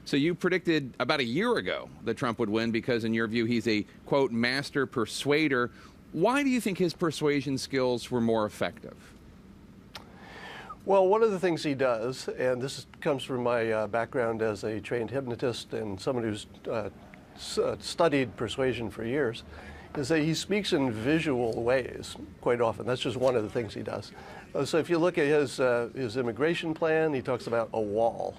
So you predicted about a year ago that Trump would win because, in your view, he's a, quote, master persuader. Why do you think his persuasion skills were more effective? Well, one of the things he does, and this comes from my background as a trained hypnotist and someone who's studied persuasion for years, is that he speaks in visual ways quite often. That's just one of the things he does. So if you look at his immigration plan, he talks about a wall,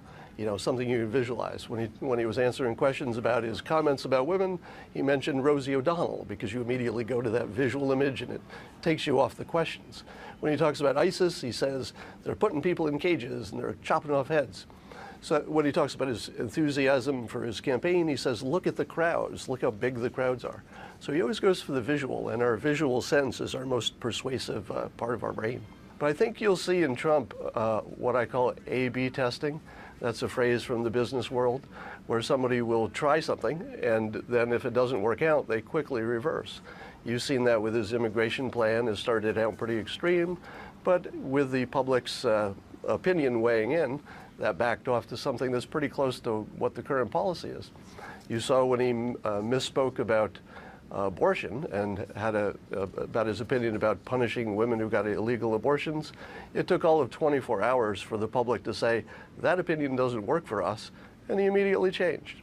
something you visualize. When he was answering questions about his comments about women, he mentioned Rosie O'Donnell because you immediately go to that visual image and it takes you off the questions. When he talks about ISIS, he says they're putting people in cages and they're chopping off heads. So when he talks about his enthusiasm for his campaign, he says, look at the crowds, look how big the crowds are. So he always goes for the visual, and our visual sense is our most persuasive part of our brain. But I think you'll see in Trump what I call A/B testing. That's a phrase from the business world, where somebody will try something, and then if it doesn't work out, they quickly reverse. You've seen that with his immigration plan. It started out pretty extreme, but with the public's opinion weighing in, that backed off to something that's pretty close to what the current policy is. You saw when he misspoke about abortion and had about his opinion about punishing women who got illegal abortions. It took all of 24 hours for the public to say, that opinion doesn't work for us, and he immediately changed.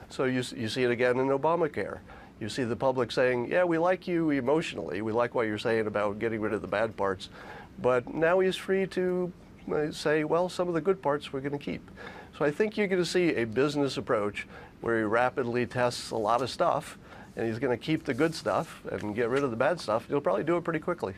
So you see it again in Obamacare. You see the public saying, yeah, we like you emotionally, we like what you're saying about getting rid of the bad parts, but now he's free to say, well, some of the good parts we're going to keep. So I think you're going to see a business approach where he rapidly tests a lot of stuff, and he's going to keep the good stuff and get rid of the bad stuff. He'll probably do it pretty quickly.